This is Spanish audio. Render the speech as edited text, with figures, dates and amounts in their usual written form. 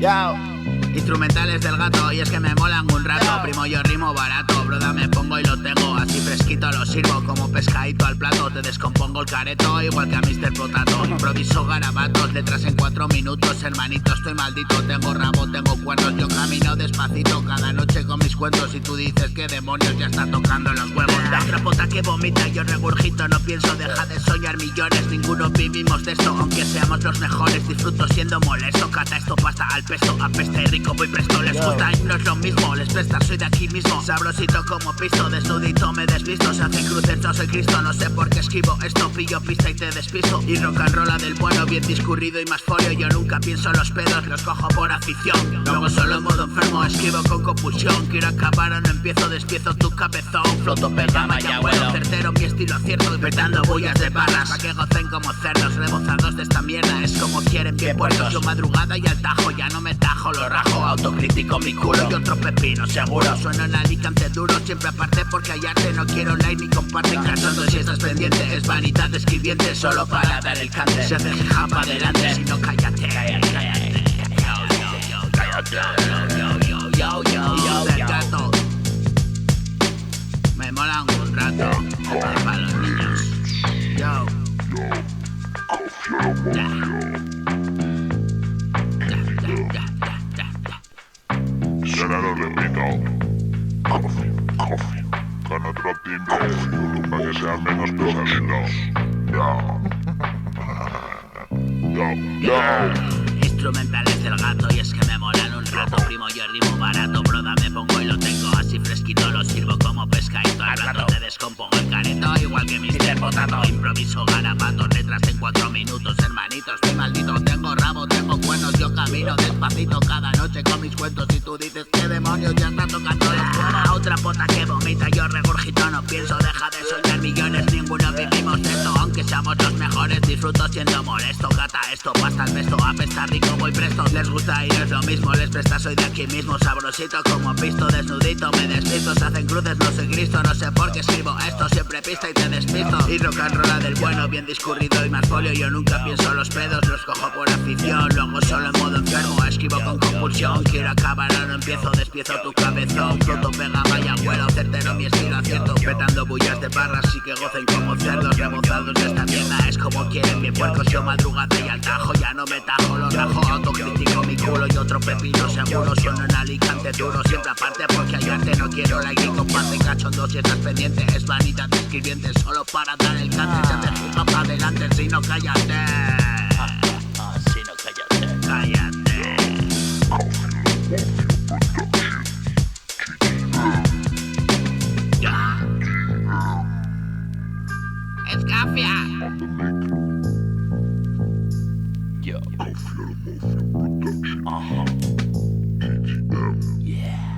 Yo. Instrumentales del gato y es que me molan un rato. Primo, yo rimo barato, broda me pongo y lo tengo. Así fresquito lo sirvo como pescadito al plato. Te descompongo el careto igual que a Mr. Potato. Improviso garabatos, letras en 4 minutos. Hermanito, estoy maldito, tengo rabo, tengo cuernos. Yo camino despacito cada noche con mis cuentos. Y tú dices que demonios ya está tocando los huevos. La otra pota que vomita, yo regurgito, no pienso. Deja de soñar millones, ninguno vivimos de esto. Aunque seamos los mejores, disfruto siendo molesto. Cata esto pasta al peso, apesta y rico voy presto. Les gusta y no es lo mismo, les presta, soy de aquí mismo. Sabrosito como pisto, desnudito me desvisto. Se hacen cruces, no soy Cristo, no sé por qué esquivo esto. Pillo pista y te despisto. Y rock and roll del bueno, bien discurrido y más folio. Yo nunca pienso en los pedos, los cojo por afición. Luego solo en modo enfermo, escribo con compulsión. Quiero acabar o no empiezo, despiezo tu cabezón. Floto, pegama y abuelo, certero, mi estilo acierto. Y petando bullas de barras, pa' que gocen como cerdos. Rebozados de esta mierda, es como quieren, bien puestos. Yo madrugada y al tajo, ya no me tajo, lo rajo. Autocrítico mi culo y otro pepino seguro. Sueno en alicante duro, siempre aparte porque hay arte. No quiero like ni comparte, cansando si estás pendiente. Es vanidad de escribiente, solo para dar el cante. Se hace jeja pa' adelante, si no cállate. Cállate. Yo del gato. Me molan un rato, para los niños. Yo. Y ahora lo repito. Coffee. Con otro timbre. Para que sea menos pesadito. Yo. Instrumentales del gato y es que me molan un rato. Primo, yo rimo barato, broda me pongo y lo tengo. Así fresquito lo sirvo como pescadito al plato. Te descompongo el careto igual que Mr. Potato. Improviso garabatos, letras en 4 minutos. Hermanito, estoy maldito, tengo rabo, tengo cuernos. Yo camino despacito cada noche con mis cuentos. Y tú dices que demonios ya está tocando los cuernos. Otra pota que vomita, yo regurgito, no pienso. Deja de soñar millones, ninguno vivimos de esto. Aunque seamos los mejores, disfruto siendo molesto. Gata esto, pasta el besto, apesta rico voy presto. Les gusta y no es lo mismo, les presta, soy de aquí mismo. Sabrosito como pisto, desnudito me despisto. Se hacen cruces, no soy Cristo, no sé por qué escribo esto. Siempre pista y te despisto. Y rock and roll del bueno, bien discurrido y más folio. Yo nunca pienso en los pedos, los cojo por afición. Luego solo en modo enfermo, escribo con compulsión. Quiero acabar, ahora empiezo, despiezo tu cabezón. Floto, pega, vaya vuelo, certero mi estilo acierto. Petando bullas de barras y que gocen como cerdos. Rebozados de esta mierda, es como quieren bien puercos. Yo madrugada y al tajo, ya no me tajo, lo rajo. Autocrítico mi culo y otro pepino seguro. Sueno en alicante duro, siempre aparte porque hay arte. No quiero like ni comparte, cachondo si estás pendiente. Es vanidad de escribiente, solo para dar el cante. Se te fija para adelante, si no cállate. Si no cállate. Cállate. Ya. Es Gafia. Yo. Yeah.